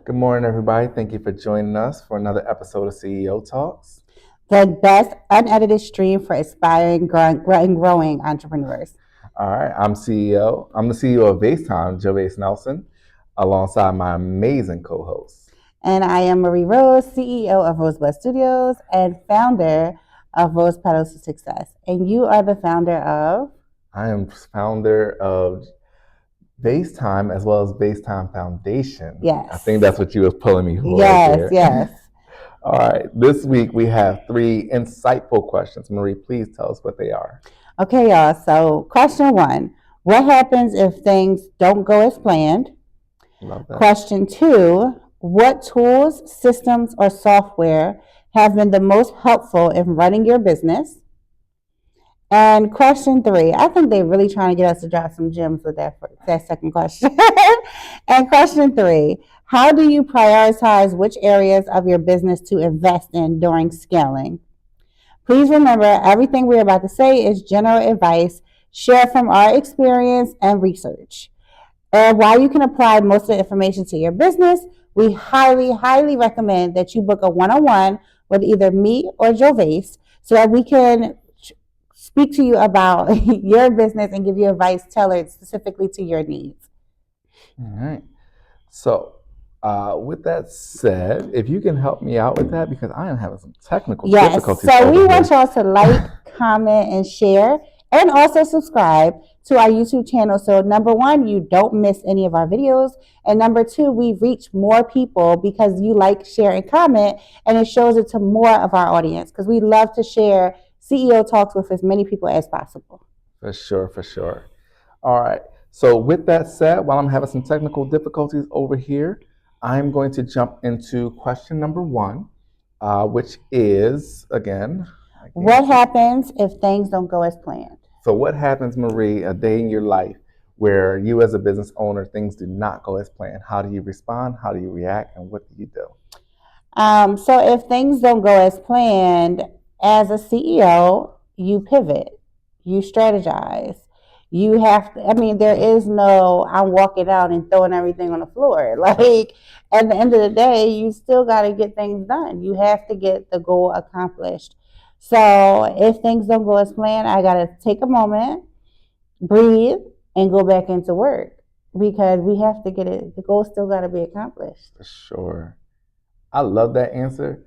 Good morning, everybody. Thank you for joining us for another episode of CEO Talks. The best unedited stream for aspiring, growing entrepreneurs. All right, I'm CEO. I'm the CEO of FaceTime, Gervais Nelson, alongside my amazing co-host. And I am Marie Rose, CEO of Rosebud Studios and founder of Rose Petals to Success. And you are the founder of? I am founder of FaceTime as well as FaceTime Foundation. Yes. I think that's what you was pulling me for. Yes, yes. All right, this week we have 3 insightful questions. Marie, please tell us what they are. Okay, y'all. So question 1, what happens if things don't go as planned? Love that. Question 2, what tools, systems, or software have been the most helpful in running your business? And question 3, I think they're really trying to get us to drop some gems with that second question. And question 3, how do you prioritize which areas of your business to invest in during scaling? Please remember, everything we're about to say is general advice shared from our experience and research. And while you can apply most of the information to your business, we highly, highly recommend that you book a one-on-one with either me or Gervais so that we can speak to you about your business and give you advice tailored specifically to your needs. All right. So, with that said, if you can help me out with that, because I am having some technical difficulties. Yes, so we want y'all to like, comment, and share, and also subscribe to our YouTube channel. So number 1, you don't miss any of our videos. And number 2, we reach more people because you like, share, and comment, and it shows it to more of our audience because we love to share CEO Talks with as many people as possible. For sure. All right. So with that said, while I'm having some technical difficulties over here, I'm going to jump into question number 1, which is, again... What happens if things don't go as planned? So what happens, Marie, a day in your life where you as a business owner, things do not go as planned? How do you respond? How do you react? And what do you do? So if things don't go as planned, as a CEO, you pivot, you strategize. You have to, there is no, I'm walking out and throwing everything on the floor. Like, at the end of the day, you still got to get things done. You have to get the goal accomplished. So if things don't go as planned, I got to take a moment, breathe, and go back into work because we have to get it. The goal still got to be accomplished. For sure. I love that answer.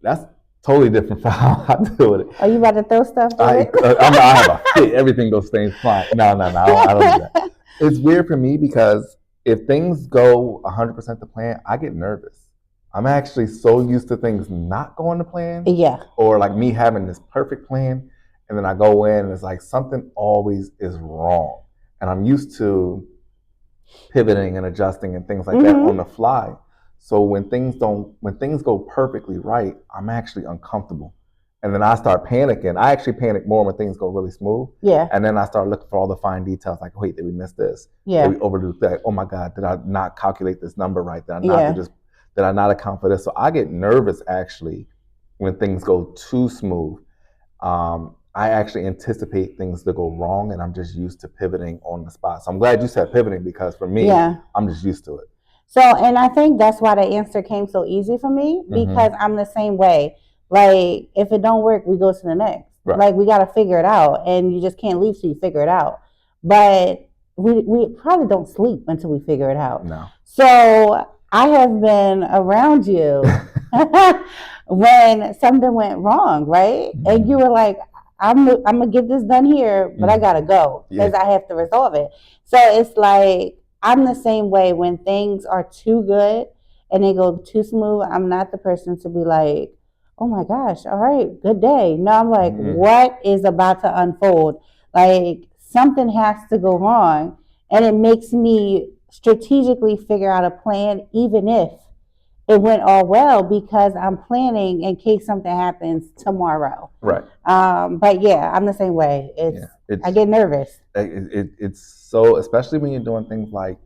That's totally different from how I do it. Are you about to throw stuff? I have a fit. Everything goes things fine. No. I don't do that. It's weird for me because if things go 100% to plan, I get nervous. I'm actually so used to things not going to plan. Yeah. Or like me having this perfect plan, and then I go in and it's like something always is wrong. And I'm used to pivoting and adjusting and things like that on the fly. So when things go perfectly right, I'm actually uncomfortable. And then I start panicking. I actually panic more when things go really smooth. Yeah. And then I start looking for all the fine details, like, wait, did we miss this? Yeah. Did we overdo that? Oh my God, did I not calculate this number right? Did I not account for this? So I get nervous actually when things go too smooth. I actually anticipate things to go wrong, and I'm just used to pivoting on the spot. So I'm glad you said pivoting because for me, I'm just used to it. So, and I think that's why the answer came so easy for me because I'm the same way. Like, if it don't work, we go to the next. Right. Like, we got to figure it out, and you just can't leave till you figure it out. But we probably don't sleep until we figure it out. No. So I have been around you when something went wrong, right? Mm-hmm. And you were like, I'm gonna get this done here, but I gotta go because I have to resolve it. So it's like I'm the same way when things are too good and they go too smooth. I'm not the person to be like, oh my gosh, all right, good day. No, I'm like, what is about to unfold? Like something has to go wrong, and it makes me strategically figure out a plan, even if it went all well, because I'm planning in case something happens tomorrow. Right. But yeah, I'm the same way. I get nervous. It's so, especially when you're doing things like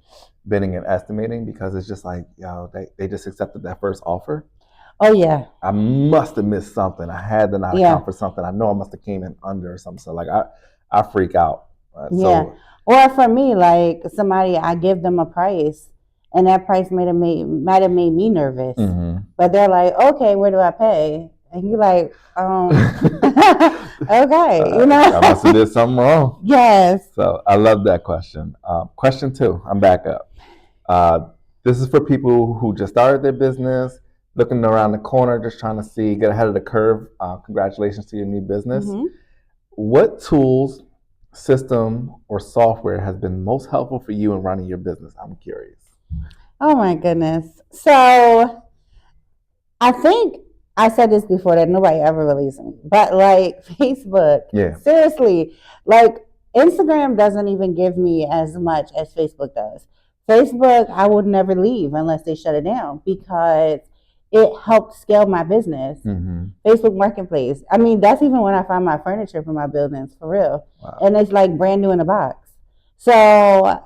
bidding and estimating, because it's just like, they just accepted that first offer. Oh yeah. I must have missed something. I had to not account for something. I know I must have came in under or something. So like I freak out. Or for me, like somebody, I give them a price and that price might have made me nervous. Mm-hmm. But they're like, okay, where do I pay? And you're like, okay, you know. I must have did something wrong. Yes. So I love that question. Question 2, I'm back up. This is for people who just started their business, looking around the corner, just trying to get ahead of the curve. Congratulations to your new business. Mm-hmm. What tools, system, or software has been most helpful for you in running your business? I'm curious. Oh my goodness. So I think I said this before that nobody ever believes me, but like Facebook, seriously, like Instagram doesn't even give me as much as Facebook does. Facebook, I would never leave unless they shut it down because it helped scale my business. Mm-hmm. Facebook Marketplace. I mean, that's even when I find my furniture for my buildings, for real. Wow. And it's like brand new in a box. So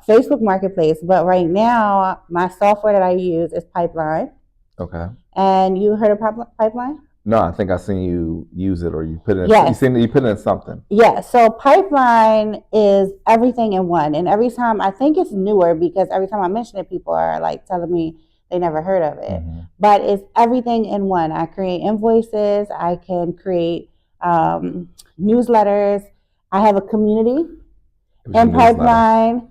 Facebook Marketplace, but right now my software that I use is Pipeline. Okay. And you heard of Pipeline? No, I think I've seen you use it, or you put it in. Yes. You put it in something. Yeah. So Pipeline is everything in one, and every time I think it's newer because every time I mention it, people are like telling me they never heard of it. Mm-hmm. But it's everything in one. I create invoices. I can create newsletters. I have a community in Pipeline.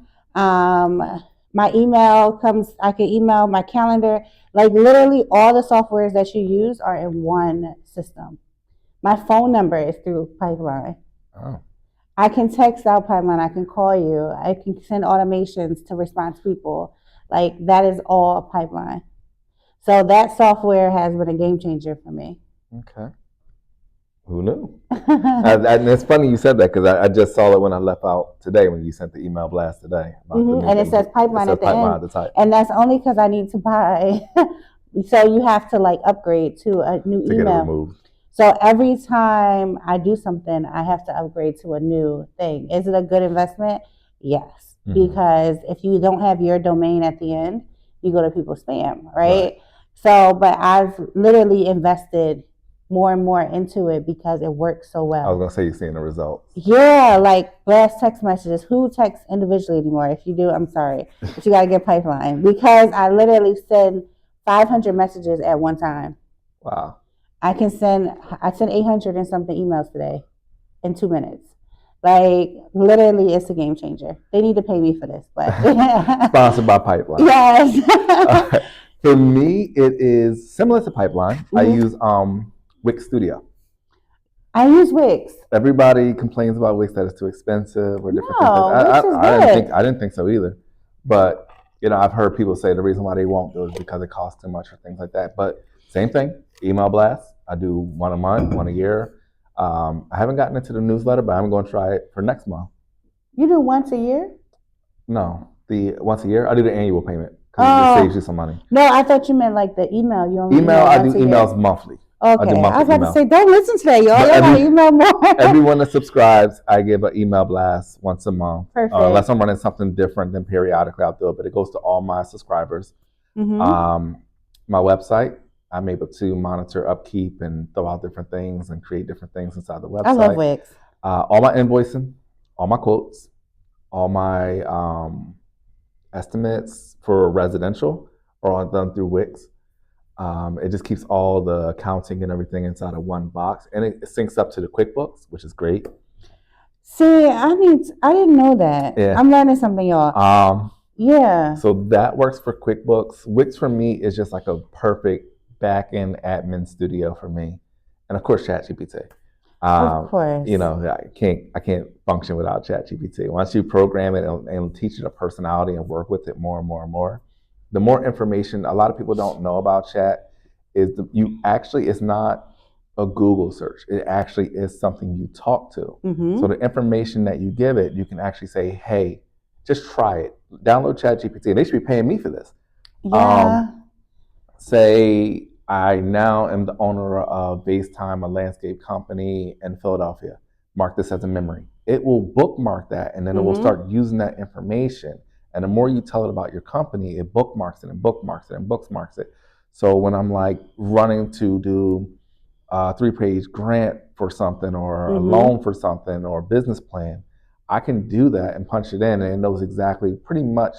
My email comes. I can email my calendar. Like literally all the softwares that you use are in one system. My phone number is through Pipeline. Oh. I can text out Pipeline. I can call you. I can send automations to response people. Like that is all Pipeline. So that software has been a game changer for me. Okay. Who knew? And it's funny you said that because I just saw it when I left out today when you sent the email blast today. Mm-hmm. And it says Pipeline at the end. And that's only because I need to buy. So you have to like upgrade to a new email. Get it removed. So every time I do something, I have to upgrade to a new thing. Is it a good investment? Yes. Mm-hmm. Because if you don't have your domain at the end, you go to people's spam, right? So, but I've literally invested more and more into it because it works so well. I was going to say you're seeing the results. Yeah, like blast text messages. Who texts individually anymore? If you do, I'm sorry. But you got to get Pipeline because I literally send 500 messages at one time. Wow. I sent 800 and something emails today in 2 minutes. Like literally it's a game changer. They need to pay me for this, but sponsored by Pipeline. Yes. For me, it is similar to Pipeline. Mm-hmm. I use Wix Studio. I use Wix. Everybody complains about Wix that it's too expensive or different things. I didn't think so either. But I've heard people say the reason why they won't do it is because it costs too much or things like that. But same thing, email blasts. I do one a month, one a year. I haven't gotten into the newsletter, but I'm going to try it for next month. You do once a year? No, the once a year. I do the annual payment because it saves you some money. No, I thought you meant like the email. You only I do emails monthly. Okay, I was about to say, don't listen to that, y'all. Y'all gotta email more. Everyone that subscribes, I give an email blast once a month. Perfect. Unless I'm running something different, then periodically I'll do it. But it goes to all my subscribers. Mm-hmm. My website, I'm able to monitor upkeep and throw out different things and create different things inside the website. I love Wix. All my invoicing, all my quotes, all my estimates for residential are all done through Wix. It just keeps all the accounting and everything inside of one box, and it syncs up to the QuickBooks, which is great. See, I didn't know that. Yeah. I'm learning something, y'all. Yeah. So that works for QuickBooks. Wix for me is just like a perfect back-end admin studio for me, and of course, ChatGPT. Of course. I can't function without ChatGPT. Once you program it and teach it a personality and work with it more and more and more. The more information, a lot of people don't know about chat, is it's not a Google search. It actually is something you talk to. Mm-hmm. So the information that you give it, you can actually say, hey, just try it. Download ChatGPT. They should be paying me for this. Yeah. Say I now am the owner of FaceTime, a landscape company in Philadelphia. Mark this as a memory. It will bookmark that, and then it will start using that information. And the more you tell it about your company, it bookmarks it and bookmarks it and bookmarks it. So when I'm like running to do a 3-page grant for something or a loan for something or a business plan, I can do that and punch it in, and it knows exactly pretty much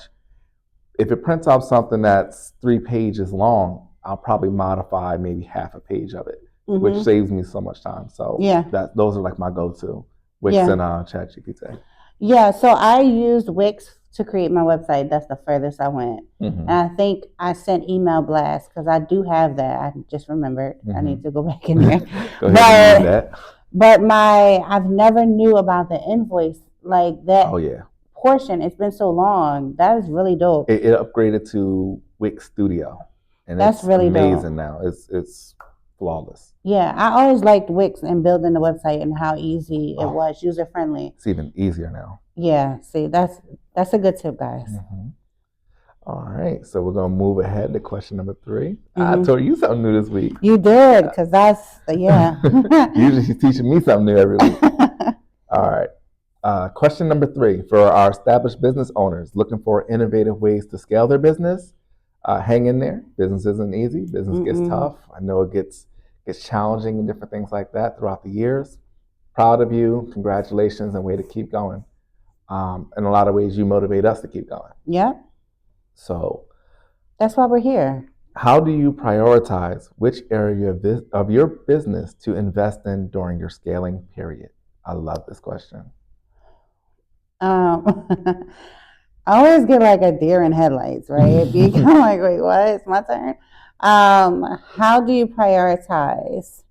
if it prints out something that's 3 pages long, I'll probably modify maybe half a page of it, which Mhm. saves me so much time. So Yeah. those are like my go-to, Wix Yeah. and ChatGPT. Yeah, so I used Wix to create my website. That's the furthest I went. And I think I sent email blasts because I do have that. I just remembered. I need to go back in there. Go ahead and use that. But I've never knew about the invoice, like that Oh yeah, portion. It's been so long. That is really dope. it upgraded to Wix Studio, and That's it's really amazing dope. now. It's flawless. Yeah, I always liked Wix and building the website and how easy it was, user friendly. It's even easier now. Yeah, see, that's a good tip, guys. All right, so we're gonna move ahead to question number 3. I told you something new this week. You did, because that's Usually she's teaching me something new every week. All right. Question number 3 for our established business owners looking for innovative ways to scale their business. Hang in there. Business isn't easy. Business gets tough. I know it gets challenging and different things like that throughout the years. Proud of you. Congratulations, and way to keep going. In a lot of ways, you motivate us to keep going. Yeah. So that's why we're here. How do you prioritize which area of your business to invest in during your scaling period? I love this question. I always get like a deer in headlights, right? Because I'm like, wait, what? It's my turn. How do you prioritize?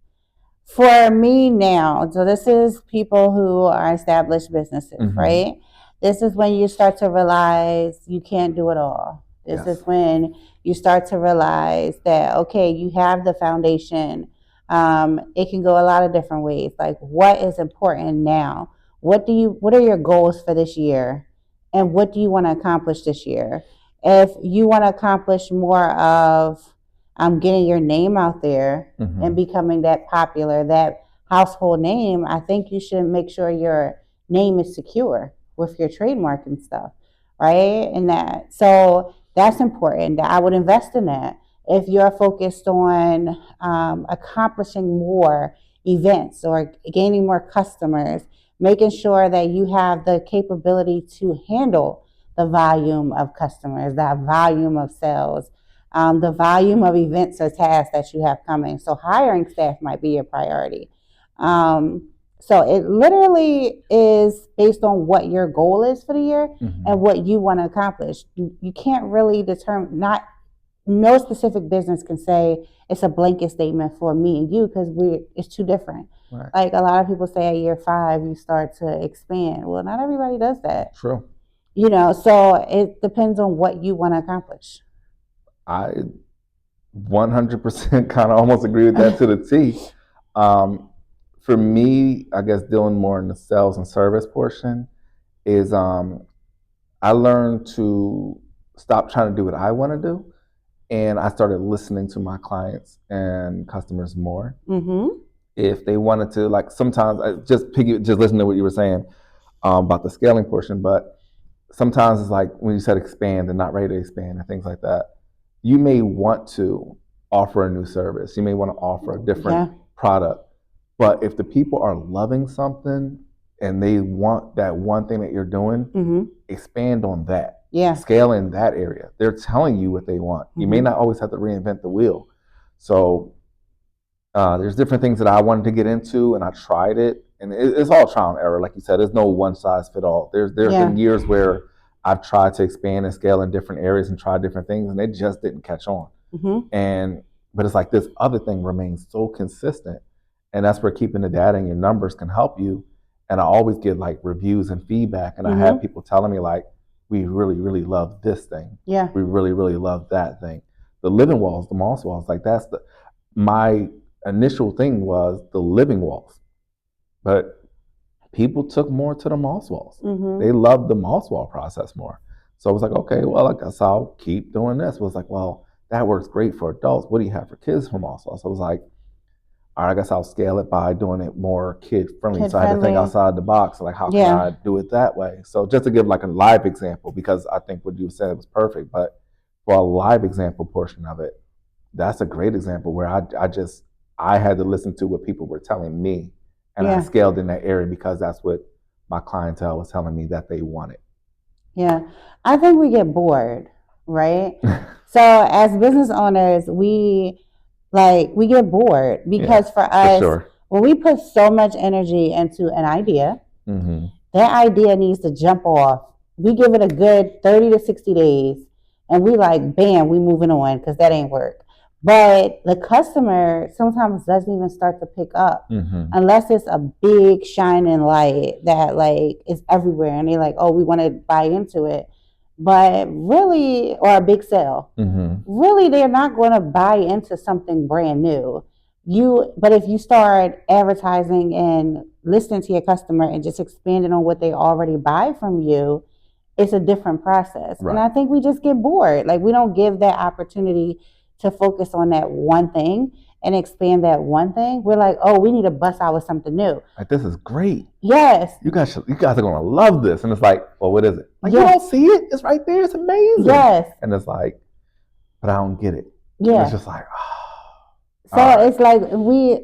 For me now, so this is people who are established businesses, right? This is when you start to realize you can't do it all. This is when you start to realize that, okay, you have the foundation. It can go a lot of different ways. Like, what is important now? What are your goals for this year? And what do you want to accomplish this year? If you want to accomplish more of getting your name out there and becoming that popular, that household name, I think you should make sure your name is secure with your trademark and stuff, right? And so that's important. That I would invest in that. If you're focused on accomplishing more events or gaining more customers, making sure that you have the capability to handle the volume of customers, that volume of sales, the volume of events or tasks that you have coming. So hiring staff might be your priority. So it literally is based on what your goal is for the year and what you want to accomplish. You can't really determine, no specific business can say it's a blanket statement for me and you because it's too different. Right. Like a lot of people say at year 5, you start to expand. Well, not everybody does that. True. So it depends on what you want to accomplish. I 100% kind of almost agree with that to the T. For me, I guess dealing more in the sales and service portion is I learned to stop trying to do what I want to do, and I started listening to my clients and customers more. If they wanted to, like sometimes I just listen to what you were saying about the scaling portion, but sometimes it's like when you said expand and not ready to expand and things like that. You may want to offer a new service. You may want to offer a different product. But if the people are loving something and they want that one thing that you're doing, expand on that. Yeah. Scale in that area. They're telling you what they want. You may not always have to reinvent the wheel. So there's different things that I wanted to get into, and I tried it. And it's all trial and error. Like you said, there's no one size fit all. There's been years where I've tried to expand and scale in different areas and try different things, and they just didn't catch on. But it's like this other thing remains so consistent, and that's where keeping the data and your numbers can help you. And I always get like reviews and feedback, and I have people telling me like, we really, really love this thing. Yeah. We really, really love that thing. The living walls, the moss walls, like my initial thing was the living walls, but people took more to the moss walls. They loved the moss wall process more. So I was like, okay, well, I guess I'll keep doing this. It was like, well, that works great for adults. What do you have for kids for moss walls? So I was like, all right, I guess I'll scale it by doing it more kid friendly. So I had to think outside the box. Like, how can I do it that way? So just to give like a live example, because I think what you said was perfect, but for a live example portion of it, that's a great example where I had to listen to what people were telling me, and I scaled in that area because that's what my clientele was telling me that they wanted. Yeah, I think we get bored, right? So as business owners, we get bored because Yeah, for for us, sure. when we put so much energy into an idea, Mm-hmm. that idea needs to jump off. We give it a good 30 to 60 days and we like, bam, we moving on because that ain't work. But the customer sometimes doesn't even start to pick up Mm-hmm. unless it's a big shining light that like is everywhere and they're like, oh, we want to buy into it. But really, or a big sale, Mm-hmm. really they're not going to buy into something brand new. But if you start advertising and listening to your customer and just expanding on what they already buy from you, it's a different process. And Right. I think we just get bored. Like we don't give that opportunity to focus on that one thing and expand that one thing. We're like, oh, we need to bust out with something new. Like, this is great. Yes. You guys are gonna love this. And it's like, well, what is it? Like, you Yes. don't see it? It's right there. It's amazing. Yes. And it's like, but I don't get it. And Yeah. it's just like, So all right. it's like we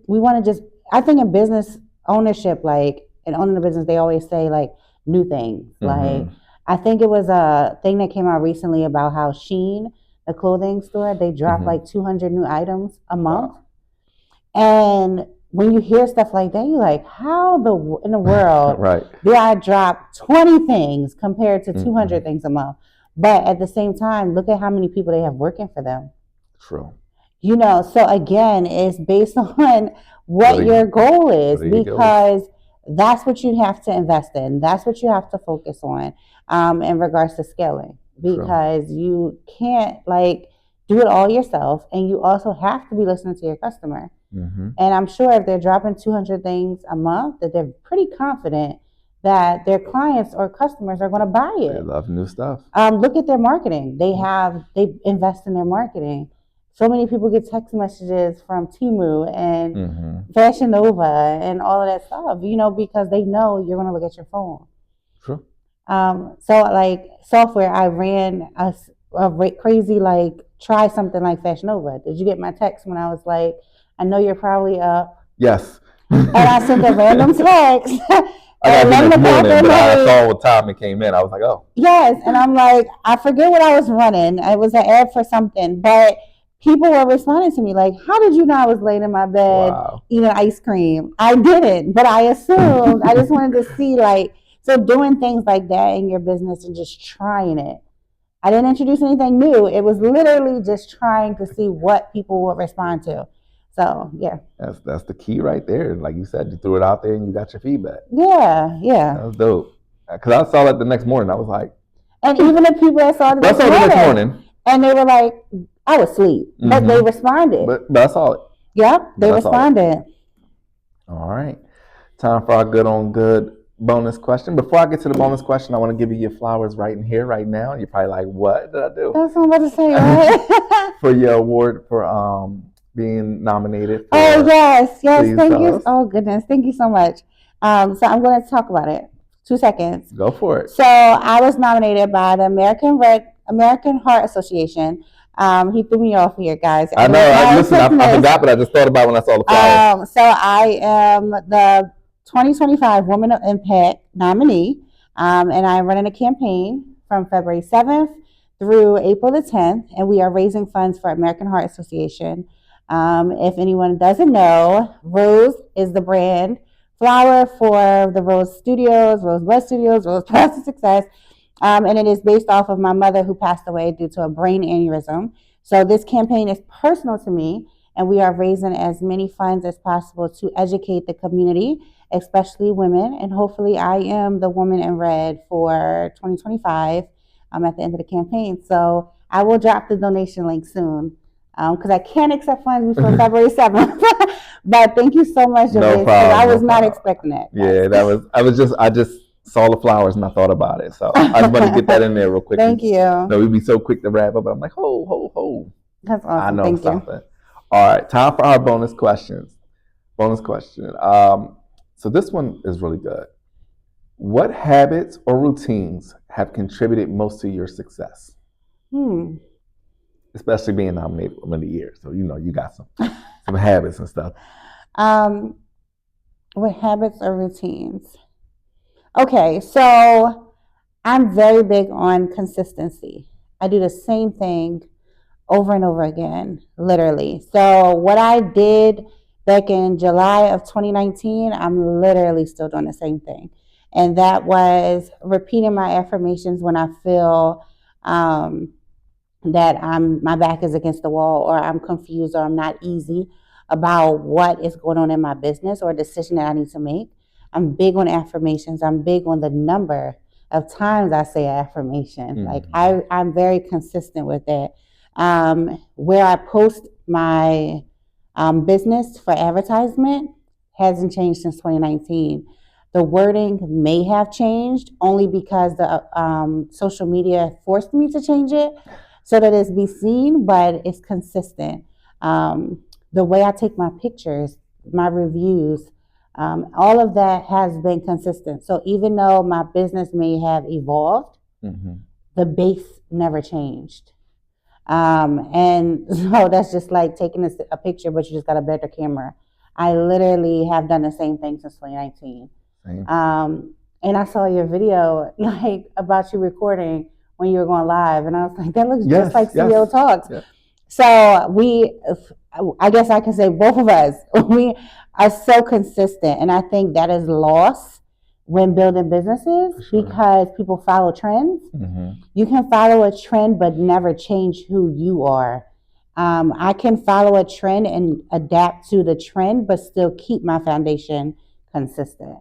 want to just. I think in business ownership, like in owning a business, they always say like new things. Like I think it was a thing that came out recently about how Shein, the clothing store, they drop like 200 new items a month. Wow. And when you hear stuff like that, you're like, how in the world Right. do I drop 20 things compared to 200 things a month? But at the same time, look at how many people they have working for them. True. You know, so again, it's based on what your goal is because that's what you have to invest in. That's what you have to focus on in regards to scaling because you can't like do it all yourself and you also have to be listening to your customer. And I'm sure if they're dropping 200 things a month, that they're pretty confident that their clients or customers are going to buy it. They love new stuff. Look at their marketing. They invest in their marketing. So many people get text messages from Temu and Fashion Nova and all of that stuff, you know, because they know you're going to look at your phone. True. So like software, I ran a crazy, like try something like Fashion Nova. Did you get my text when I was like, I know you're probably up. Yes. And I sent a random text. I got the next morning, but I saw what time it came in. I was like, oh. Yes. And I'm like, I forget what I was running. It was an ad for something, but people were responding to me like, how did you know I was laying in my bed eating ice cream? I didn't, but I assumed. I just wanted to see like, so doing things like that in your business and just trying it. I didn't introduce anything new. It was literally just trying to see what people would respond to. So yeah. That's the key right there. Like you said, you threw it out there and you got your feedback. Yeah, yeah. That was dope. Because I saw it the next morning. I was like. And even the people that saw it the next morning. And they were like, I was asleep. But they responded. But I saw it. Yep, they responded. All right. Time for our good on good bonus question. Before I get to the bonus question, I want to give you your flowers right in here, right now. You're probably like, what did I do? That's what I'm about to say, right? For your award for being nominated. For yes. Thank you. Oh, goodness. Thank you so much. So I'm going to talk about it. 2 seconds. Go for it. So I was nominated by the American Heart Association. He threw me off here, guys. I know. I forgot, but I just thought about when I saw the flowers. So I am the 2025 Women of Impact nominee, and I'm running a campaign from February 7th through April the 10th, and we are raising funds for American Heart Association. If anyone doesn't know, Rose is the brand flower for the Rose Studios, Rosebud Studios, Rose Path to Success. And it is based off of my mother who passed away due to a brain aneurysm. So this campaign is personal to me, and we are raising as many funds as possible to educate the community, especially women. And hopefully I am the woman in red for 2025 at the end of the campaign. So I will drop the donation link soon because I can't accept funds before February 7th. But thank you so much, Javis, because I was not expecting that. Yeah, I just saw the flowers and I thought about it. So I just want to get that in there real quick. Thank you. No, we'd be so quick to wrap up, but I'm like, ho. That's awesome. I know. Thank Stop you. it. All right, time for our bonus questions. Bonus question. So this one is really good. What habits or routines have contributed most to your success? Especially being nominated Woman of the Year. So, you know, you got some habits and stuff. What habits or routines? Okay, so I'm very big on consistency. I do the same thing over and over again, literally. So what I did back in July of 2019, I'm literally still doing the same thing. And that was repeating my affirmations when I feel that my back is against the wall, or I'm confused, or I'm not easy about what is going on in my business or a decision that I need to make. I'm big on affirmations. I'm big on the number of times I say affirmation. Mm-hmm. Like I'm very consistent with it. Where I post my business for advertisement hasn't changed since 2019. The wording may have changed only because the social media forced me to change it so that it's be seen, but it's consistent. The way I take my pictures, my reviews, all of that has been consistent. So even though my business may have evolved, Mm-hmm. the base never changed. And so that's just like taking a picture, but you just got a better camera. I literally have done the same thing since 2019. Same. And I saw your video like about you recording when you were going live, and I was like, that looks Yes, just like yes. CEO Talks. Yeah. So I guess I can say both of us, we are so consistent, and I think that is lost when building businesses Sure. because people follow trends. Mm-hmm. You can follow a trend but never change who you are. I can follow a trend and adapt to the trend but still keep my foundation consistent.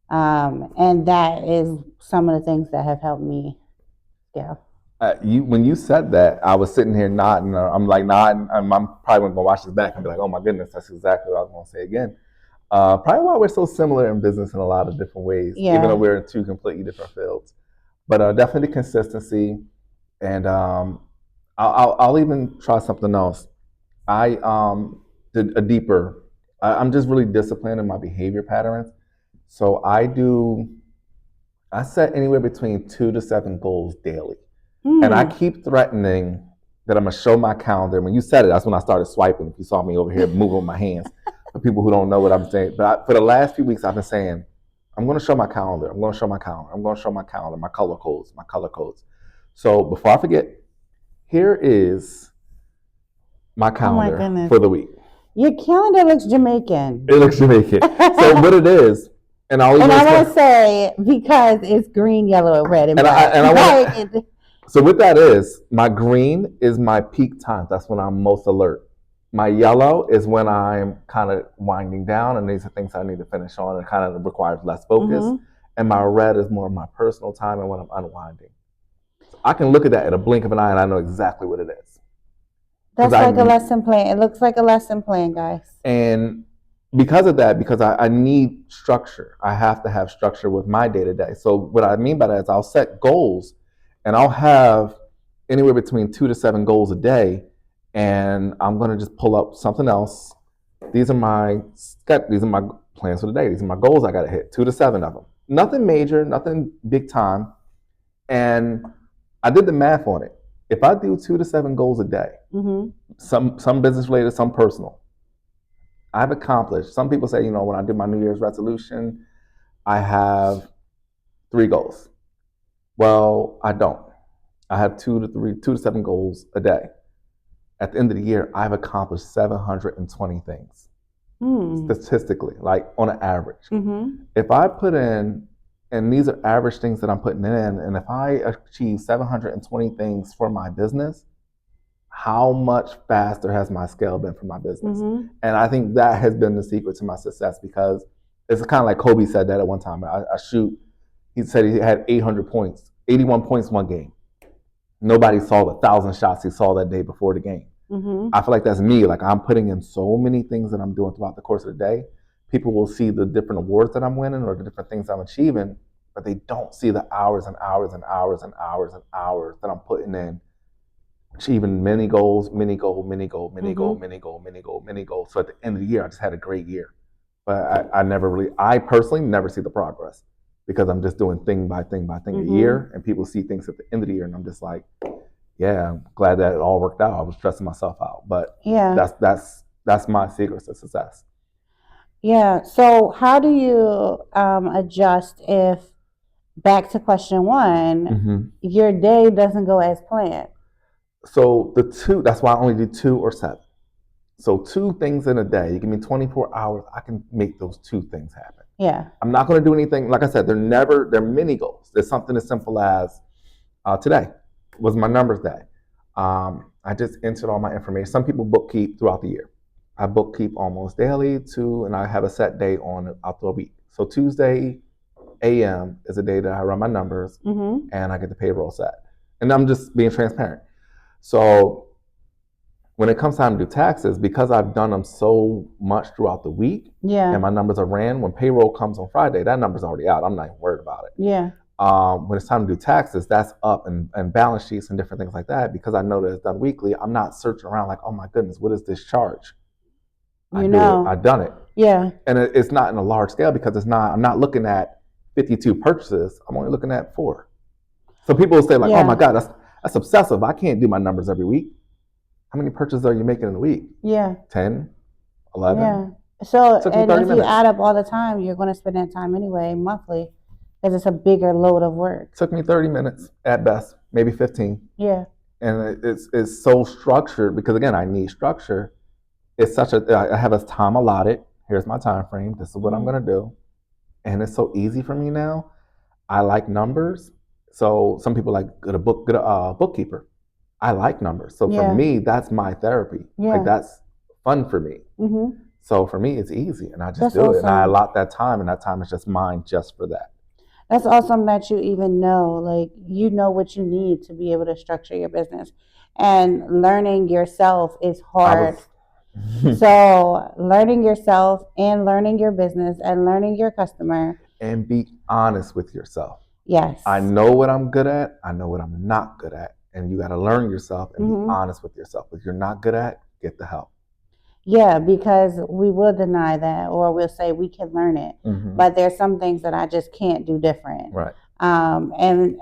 And that is some of the things that have helped me. Yeah. When you said that, I was sitting here nodding. I'm like nodding. I'm probably going to watch this back and be like, oh my goodness, that's exactly what I was going to say again. Probably why we're so similar in business in a lot of different ways, even though we're in two completely different fields. But definitely consistency. And I'll even try something else. I did a deeper. I'm just really disciplined in my behavior patterns. So I set anywhere between 2 to 7 goals daily. And I keep threatening that I'm going to show my calendar. When you said it, that's when I started swiping. If you saw me over here moving with my hands. For people who don't know what I'm saying. But for the last few weeks, I've been saying, I'm going to show my calendar. I'm going to show my calendar. I'm going to show my calendar, my color codes. So before I forget, here is my calendar for the week. Your calendar looks Jamaican. It looks Jamaican. So what it is, and I want to say because it's green, yellow, and red, and black. So what that is, my green is my peak time. That's when I'm most alert. My yellow is when I'm kind of winding down, and these are things I need to finish on, and kind of requires less focus. Mm-hmm. And my red is more of my personal time and when I'm unwinding. So I can look at that in a blink of an eye, and I know exactly what it is. That's like a lesson plan. It looks like a lesson plan, guys. And because of that, because I need structure, I have to have structure with my day-to-day. So what I mean by that is I'll set goals, and I'll have anywhere between 2 to 7 goals a day, and I'm going to just pull up something else. These are my plans for the day. These are my goals I got to hit, 2 to 7 of them. Nothing major, nothing big time. And I did the math on it. If I do 2 to 7 goals a day, mm-hmm. some business related, some personal, I've accomplished. Some people say, when I do my New Year's resolution, I have 3 goals. Well, I don't. I have 2 to 7 goals a day. At the end of the year, I've accomplished 720 things, statistically, like on an average. Mm-hmm. If I put in, and these are average things that I'm putting in, and if I achieve 720 things for my business, how much faster has my scale been for my business? Mm-hmm. And I think that has been the secret to my success, because it's kind of like Kobe said that at one time. He said he had 800 points, 81 points one game. Nobody saw the 1,000 shots he saw that day before the game. Mm-hmm. I feel like that's me. Like, I'm putting in so many things that I'm doing throughout the course of the day. People will see the different awards that I'm winning or the different things I'm achieving, but they don't see the hours and hours and hours and hours and hours that I'm putting in, achieving mini goals. So at the end of the year, I just had a great year. But I personally never see the progress, because I'm just doing thing by thing mm-hmm. a year, and people see things at the end of the year, and I'm just like, yeah, I'm glad that it all worked out. I was stressing myself out, but yeah, that's my secret to success. Yeah. So how do you adjust if back to question one, Mm-hmm. your day doesn't go as planned. So that's why I only do 2 or 7. So 2 things in a day. You give me 24 hours, I can make those 2 things happen. Yeah. I'm not going to do anything. Like I said, they're mini goals. There's something as simple as today was my numbers day. I just entered all my information. Some people bookkeep throughout the year. I bookkeep almost daily and I have a set day on it out the week. So Tuesday a.m. is a day that I run my numbers and I get the payroll set. And I'm just being transparent. So when it comes time to do taxes, because I've done them so much throughout the week, and my numbers are ran, when payroll comes on Friday, that number's already out. I'm not even worried about it. Yeah. When it's time to do taxes, that's up and balance sheets and different things like that. Because I know that it's done weekly, I'm not searching around like, oh my goodness, what is this charge? I've done it. Yeah. And it's not in a large scale because I'm not looking at 52 purchases. I'm only looking at 4. So people will say like, oh my God, that's obsessive. I can't do my numbers every week. How many purchases are you making in a week? Yeah. 10, 11? Yeah. So, and if you add up all the time, you're going to spend that time anyway, monthly, because it's a bigger load of work. Took me 30 minutes at best, maybe 15. Yeah. And it's so structured because, again, I need structure. I have a time allotted. Here's my time frame. This is what I'm going to do. And it's so easy for me now. I like numbers. So some people like get a bookkeeper. I like numbers. So for me, that's my therapy. Yeah. Like that's fun for me. Mm-hmm. So for me, it's easy. And I just do it. And I allot that time. And that time is just mine just for that. That's awesome that you even know, like, you know what you need to be able to structure your business. And learning yourself is hard. So learning yourself and learning your business and learning your customer. And be honest with yourself. Yes. I know what I'm good at. I know what I'm not good at. And you got to learn yourself and be honest with yourself. If you're not good at, get the help. Yeah, because we will deny that, or we'll say we can learn it. But there's some things that I just can't do different. Right. And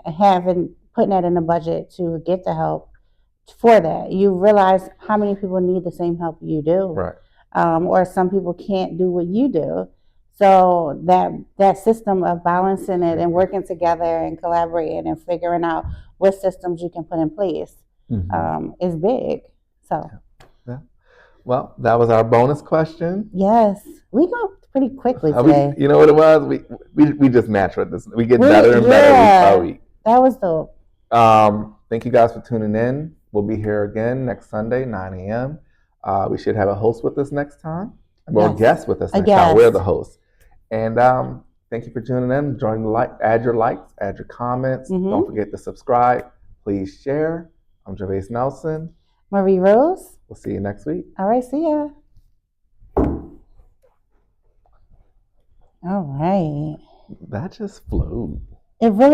putting that in the budget to get the help for that, you realize how many people need the same help you do. Right. Or some people can't do what you do. So that system of balancing it and working together and collaborating and figuring out what systems you can put in place is big. So. Yeah. Well, that was our bonus question. Yes, we go pretty quickly today. You know what it was? We just match with this. We get better and better week by week. That was dope. Thank you guys for tuning in. We'll be here again next Sunday, 9 a.m. We should have a host with us next time. Or a guest with us next time. We're the host. And thank you for tuning in. Join the add your likes, add your comments. Don't forget to subscribe. Please share. I'm Gervais Nelson. Marie Rose. We'll see you next week. All right, see ya. All right. That just flew. It really